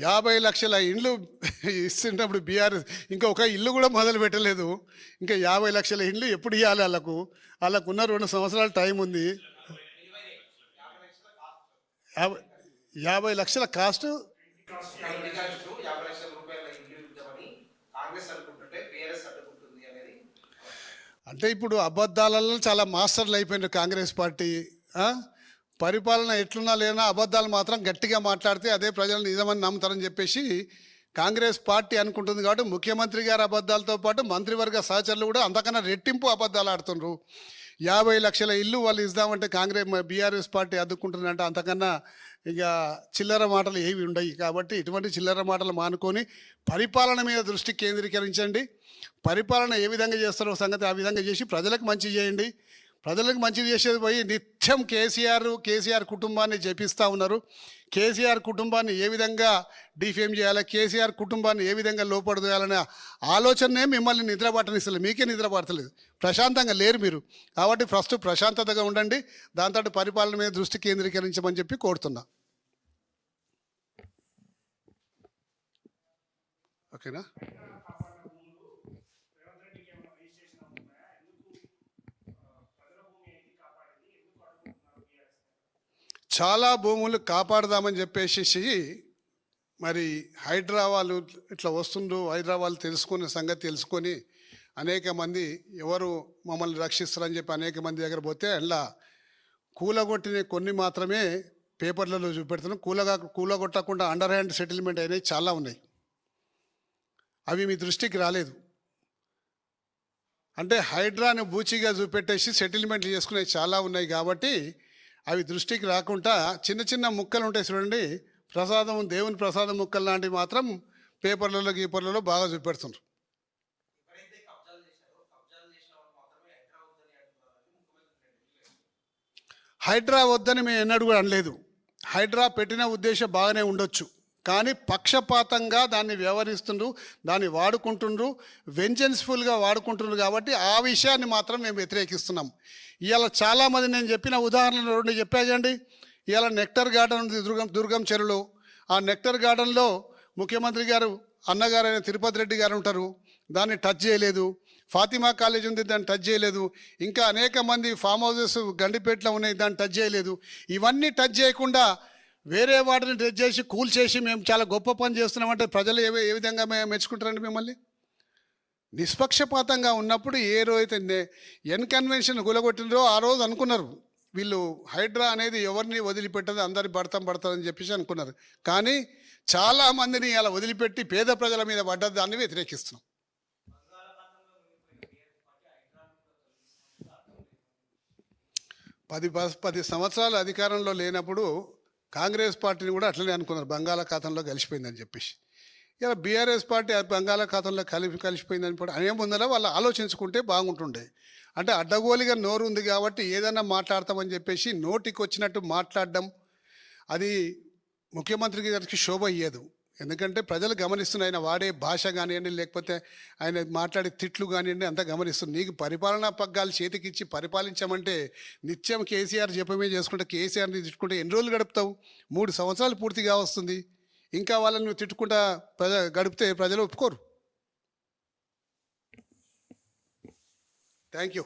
50 లక్షల ఇండ్లు ఇస్తున్నప్పుడు బీఆర్ఎస్ ఇంకా ఒక ఇల్లు కూడా మొదలు పెట్టలేదు. ఇంకా 50 లక్షల ఇండ్లు ఎప్పుడు ఇవ్వాలి? వాళ్ళకున్న 2 సంవత్సరాల టైం ఉంది. 50 లక్షల కాస్ట్ అంటే ఇప్పుడు అబద్ధాలలో చాలా మాస్టర్లు అయిపోయినారు కాంగ్రెస్ పార్టీ. పరిపాలన ఎట్లున్నా లేనా అబద్ధాలు మాత్రం గట్టిగా మాట్లాడితే అదే ప్రజలు నిజమని నమ్ముతారని చెప్పేసి కాంగ్రెస్ పార్టీ అనుకుంటుంది. కాబట్టి ముఖ్యమంత్రి గారి అబద్ధాలతో పాటు మంత్రివర్గ సహచరులు కూడా అంతకన్నా రెట్టింపు అబద్ధాలు ఆడుతున్నారు. 50 లక్షల ఇల్లు వాళ్ళు ఇద్దామంటే బీఆర్ఎస్ పార్టీ అద్దుకుంటుందంటే అంతకన్నా ఇక చిల్లర మాటలు ఏవి ఉండవు. కాబట్టి ఇటువంటి చిల్లర మాటలు మానుకొని పరిపాలన మీద దృష్టి కేంద్రీకరించండి. పరిపాలన ఏ విధంగా చేస్తారో సంగతి ఆ విధంగా చేసి ప్రజలకు మంచి చేయండి. ప్రజలకు మంచిది చేసేది పోయి నిత్యం కేసీఆర్ కుటుంబాన్ని జపిస్తూ ఉన్నారు. కేసీఆర్ కుటుంబాన్ని ఏ విధంగా డిఫేమ్ చేయాలి, కేసీఆర్ కుటుంబాన్ని ఏ విధంగా లోపడదోయాలనే ఆలోచనే మిమ్మల్ని నిద్రపట్టనిస్తలేదు. మీకే నిద్రపడతలేదు, ప్రశాంతంగా లేరు మీరు. కాబట్టి ఫస్ట్ ప్రశాంతతగా ఉండండి, దాంతో పరిపాలన మీద దృష్టి కేంద్రీకరించమని చెప్పి కోరుతున్నా. ఓకేనా? చాలా భూములు కాపాడదామని చెప్పేసి మరి హైడ్రా వాళ్ళు ఇట్లా వస్తుండ్రు. హైదరాబాద్ తెలుసుకునే సంగతి తెలుసుకొని అనేక మంది ఎవరు మమ్మల్ని రక్షిస్తారని చెప్పి అనేక మంది దగ్గర పోతే అలా కూలగొట్టిన కొన్ని మాత్రమే పేపర్లలో చూపెడుతున్నాం. కూలగొట్టకుండా అండర్ హ్యాండ్ సెటిల్మెంట్ అయినవి చాలా ఉన్నాయి. అవి మీ దృష్టికి రాలేదు. అంటే హైడ్రాను బూచిగా చూపెట్టేసి సెటిల్మెంట్లు చేసుకునేవి చాలా ఉన్నాయి. కాబట్టి అవి దృష్టికి రాకుండా చిన్న చిన్న ముక్కలు ఉంటాయి చూడండి, ప్రసాదం, దేవుని ప్రసాదం ముక్కలు లాంటివి మాత్రం గీపర్లలో బాగా చూపెడుతున్నారు. హైడ్రా వద్దని మేము ఎన్నడూ కూడా అనలేదు. హైడ్రా పెట్టిన ఉద్దేశం బాగానే ఉండొచ్చు, కానీ పక్షపాతంగా దాన్ని వ్యవహరిస్తుండ్రు, దాన్ని వాడుకుంటుండ్రు, వెంజెన్స్ఫుల్గా వాడుకుంటున్నారు. కాబట్టి ఆ విషయాన్ని మాత్రం మేము వ్యతిరేకిస్తున్నాం. ఇవాళ చాలామంది నేను చెప్పిన ఉదాహరణలు 2 చెప్పాకండి. ఇవాళ నెక్టర్ గార్డెన్ ఉంది దుర్గం చెరువులో. ఆ నెక్టర్ గార్డెన్లో ముఖ్యమంత్రి గారు అన్నగారైన తిరుపతి రెడ్డి గారు ఉంటారు, దాన్ని టచ్ చేయలేదు. ఫాతిమా కాలేజ్ ఉంది, దాన్ని టచ్ చేయలేదు. ఇంకా అనేక మంది ఫామ్ హౌసెస్ గండిపేటలో ఉన్నాయి, దాన్ని టచ్ చేయలేదు. ఇవన్నీ టచ్ చేయకుండా వేరే వాటిని టచ్ చేసి కూల్చేసి మేము చాలా గొప్ప పని చేస్తున్నామంటే ప్రజలు ఏ విధంగా మెచ్చుకుంటారండి మిమ్మల్ని? నిష్పక్షపాతంగా ఉన్నప్పుడు ఏ రోజైతే కన్వెన్షన్ కూలగొట్టినరో ఆ రోజు అనుకున్నారు వీళ్ళు హైడ్రా అనేది ఎవరిని వదిలిపెట్టదు, అందరి పడతామని చెప్పేసి అనుకున్నారు. కానీ చాలామందిని అలా వదిలిపెట్టి పేద ప్రజల మీద పడ్డ దాన్ని వ్యతిరేకిస్తున్నాం. పది సంవత్సరాలు అధికారంలో లేనప్పుడు కాంగ్రెస్ పార్టీని కూడా అట్లనే అనుకున్నారు, బంగాళాఖాతంలో కలిసిపోయిందని చెప్పేసి. ఇలా బీఆర్ఎస్ పార్టీ బంగాళాఖాతంలో కలిసిపోయిందని అనే ముందర వాళ్ళు ఆలోచించుకుంటే బాగుంటుండే. అంటే అడ్డగోలిగా నోరు ఉంది కాబట్టి ఏదన్నా మాట్లాడతామని చెప్పేసి నోటికి వచ్చినట్టు మాట్లాడడం అది ముఖ్యమంత్రి గారికి శోభ ఇయ్యదు. ఎందుకంటే ప్రజలు గమనిస్తున్నారు, ఆయన వాడే భాష కానివ్వండి, లేకపోతే ఆయన మాట్లాడే తిట్లు కానివ్వండి, అంతా గమనిస్తుంది. నీకు పరిపాలనా పగ్గాలు చేతికిచ్చి పరిపాలించమంటే నిత్యం కేసీఆర్ జపమే చేసుకుంటే కేసీఆర్ని తిట్టుకుంటే ఎన్ని రోజులు గడుపుతావు? 3 సంవత్సరాలు పూర్తిగా వస్తుంది. ఇంకా వాళ్ళని నువ్వు తిట్టుకుంటా గడిపితే ప్రజలు ఒప్పుకోరు. Thank you.